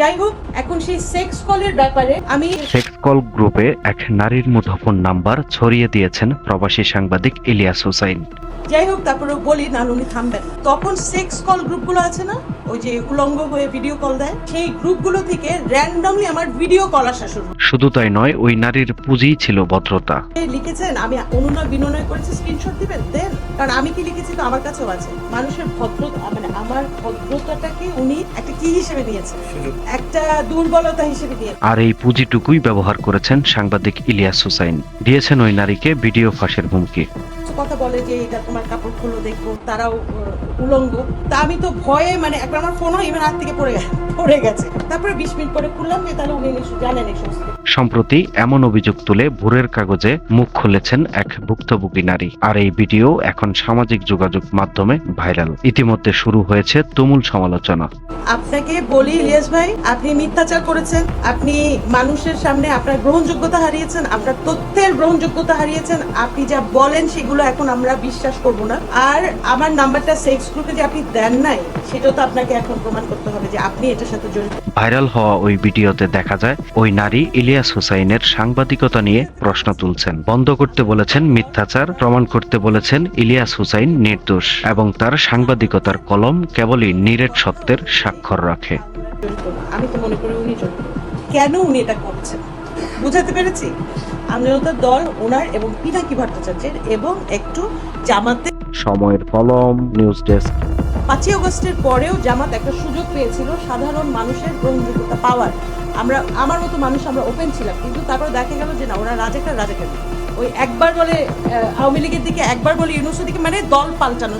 যাই হোক, এখন সেই সেক্স কলের ব্যাপারে আমি সেক্স কল গ্রুপে এক নারীর মুঠোফোন নাম্বার ছড়িয়ে দিয়েছেন প্রবাসী সাংবাদিক ইলিয়াস হুসাইন। যাই হোক, তারপরে বলি না উনি থামবেন। তখন সেক্স কল গ্রুপগুলো আছে না, ওই যে উলঙ্গ হয়ে ভিডিও কল দেয়, সেই গ্রুপগুলো থেকে র্যান্ডমলি আমার ভিডিও কল আসা শুরু। শুধু তাই নয়, ওই নারীর পুঁজিই ছিল ভদ্রতা। লিখেছেন আমি অনুনয় বিনয় করেছি, স্ক্রিনশট দিবেন দেন, কারণ আমি কি লিখেছি তো আমার কাছেও আছে। মানুষের ভদ্রতা, মানে আমার ভদ্রতাটাকে উনি একটা কি হিসেবে নিয়েছেন, একটা দুর্বলতা হিসেবে নিয়েছেন। আর এই পুঁজিটুকুই ব্যবহার করেছেন সাংবাদিক ইলিয়াস হুসাইন। দিয়েছেন ওই নারীকে ভিডিও ফাঁসের হুমকি। কথা বলে যে এটা তোমার কাপড় খুলো দেখবো, তারাও উলঙ্গ। তা আমি তো ভয়ে, মানে একবার আমার ফোনও ইভেন হাত থেকে পড়ে গেছে। তারপরে 20 মিনিট পরে খুললাম যে তাহলে উনি নিশ্চয় জানেন এই সমস্ত। সম্প্রতি এমন অভিযোগ তুলে ভোরের কাগজে মুখ খুলেছেন এক ভুক্তভোগী নারী। আর এই ভিডিও এখন সামাজিক যোগাযোগ মাধ্যমে ভাইরাল। ইতিমধ্যে শুরু হয়েছে তুমুল সমালোচনা। আপনাকে বলি ইলিয়াস ভাই, আপনি মিথ্যাচার করেছেন, আপনি মানুষের সামনে আপনার গ্রহণযোগ্যতা হারিয়েছেন, আপনার তথ্যের গ্রহণযোগ্যতা হারিয়েছেন। আপনি যা বলেন সেগুলো এখন আমরা বিশ্বাস করব না। আর আমার নাম্বারটা সেক্স গ্রুপে যে আপনি দেন নাই, সেটাও তো আপনাকে এখন প্রমাণ করতে হবে যে আপনি এটার সাথে জড়িত। ভাইরাল হওয়া ওই ভিডিওতে দেখা যায় ওই নারী ইলিয়াস হুসাইনের সাংবাদিকতা নিয়ে প্রশ্ন তুলছেন। বন্ধ করতে বলেছেন মিথ্যাচার, প্রমাণ করতে বলেছেন ইলিয়াস হুসাইন নির্দোষ এবং তার সাংবাদিকতার কলম কেবলই নিরেট সত্যের স্বাক্ষর রাখে। আমি তো মনে করি উনি জড়িত। কেন উনি এটা করছেন বুঝাতে পেরেছি। আমজনতার দল ওনার এবং পিনাকি ভট্টাচার্যের এবং একটু জামাতে। সময়ের কলম, নিউজ ডেস্ক। 5ই আগস্টের পরেও জামাত একটা সুযোগ পেয়েছিল সাধারণ মানুষের গ্রহণযোগ্যতা পাওয়ার। আমার মতো মানুষ আমরা ওপেন ছিলাম, কিন্তু তারপর দেখা গেল যে না, ওরা রাজাকার। ওই একবার বলে আওয়ামী লীগের দিকে, একবার বলে ইউনূসের দিকে, মানে দল পাল্টানো।